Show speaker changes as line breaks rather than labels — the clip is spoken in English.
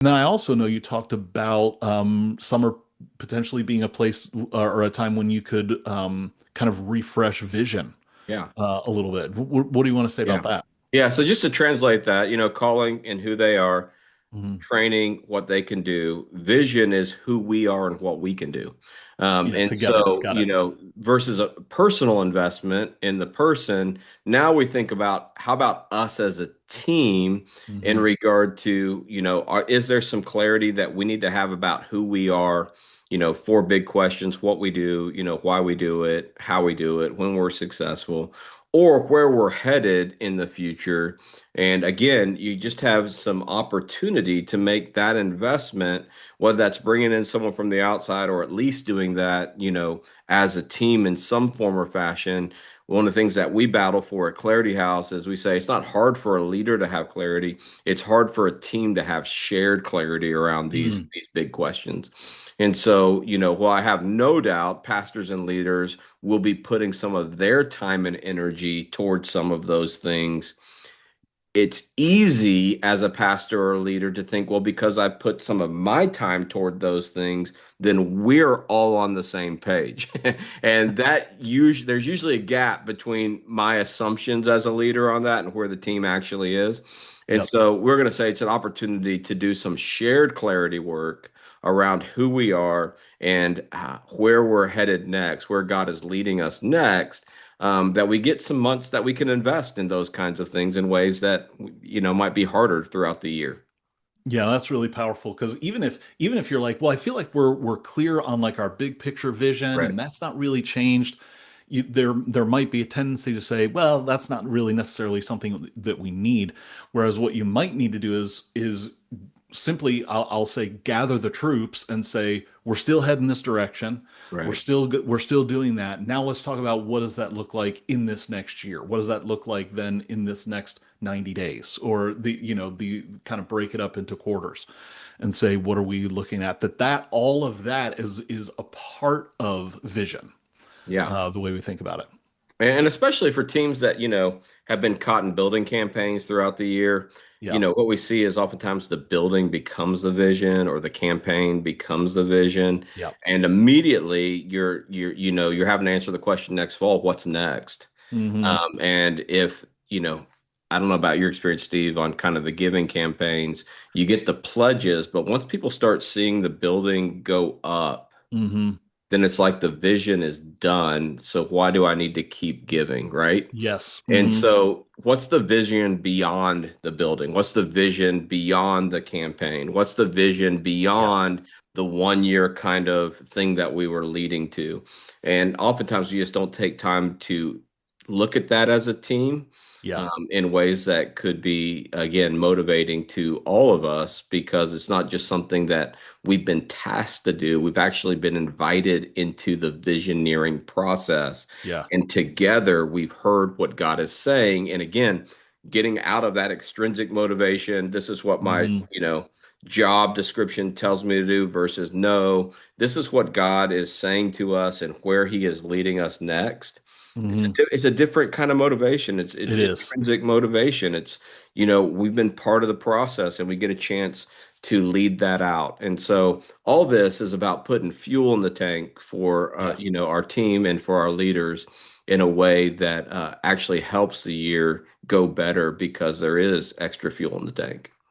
And then I also know you talked about summer potentially being a place or a time when you could kind of refresh vision
Yeah.
a little bit. What do you want to say about
Yeah.
that?
Yeah. So just to translate that, calling and who they are,
Mhm.
training what they can do. Vision is who we are and what we can do.
Yeah,
And
together.
so,
Got it.
versus a personal investment in the person, now we think about how about us as a team in
Hmm.
regard to, is there some clarity that we need to have about who we are? Four big questions: what we do, why we do it, how we do it, when we're successful, or where we're headed in the future. And again, you just have some opportunity to make that investment, whether that's bringing in someone from the outside or at least doing that, as a team in some form or fashion. One of the things that we battle for at Clarity House is we say it's not hard for a leader to have clarity. It's hard for a team to have shared clarity around these
Mm.
these big questions. And so, while I have no doubt pastors and leaders will be putting some of their time and energy towards some of those things, it's easy as a pastor or a leader to think, well, because I put some of my time toward those things, then we're all on the same page. And there's usually a gap between my assumptions as a leader on that and where the team actually is. And
Yep.
so we're going to say it's an opportunity to do some shared clarity work around who we are and where we're headed next, where God is leading us next, that we get some months that we can invest in those kinds of things in ways that might be harder throughout the year.
Yeah, that's really powerful because even if you're like, well, I feel like we're clear on like our big picture vision
Right.
and that's not really changed, there might be a tendency to say, well, that's not really necessarily something that we need. Whereas what you might need to do is simply I'll say gather the troops and say we're still heading this direction.
Right.
We're still doing that. Now let's talk about what does that look like in this next year? What does that look like then in this next 90 days? Or the kind of break it up into quarters and say what are we looking at? That all of that is a part of vision,
Yeah.
the way we think about it.
And especially for teams that, have been caught in building campaigns throughout the year,
Yeah.
what we see is oftentimes the building becomes the vision or the campaign becomes the vision.
Yeah.
And immediately you're having to answer the question next fall, what's next?
Hmm.
And if, I don't know about your experience, Steve, on kind of the giving campaigns, you get the pledges, but once people start seeing the building go up,
Hmm.
then it's like the vision is done. So why do I need to keep giving, right?
Yes.
And
Hmm.
so, what's the vision beyond the building? What's the vision beyond the campaign? What's the vision
Yeah.
beyond the 1 year kind of thing that we were leading to? And oftentimes, we just don't take time to look at that as a team,
Yeah.
in ways that could be, again, motivating to all of us because it's not just something that we've been tasked to do. We've actually been invited into the visioneering process.
Yeah.
And together we've heard what God is saying. And again, getting out of that extrinsic motivation, this is what my,
Hmm.
job description tells me to do versus no, this is what God is saying to us and where he is leading us next.
Hmm.
It's a different kind of motivation. It's
It is.
intrinsic motivation. It's, we've been part of the process and we get a chance to lead that out. And so all this is about putting fuel in the tank for
Yeah.
our team and for our leaders in a way that actually helps the year go better because there is extra fuel in the tank.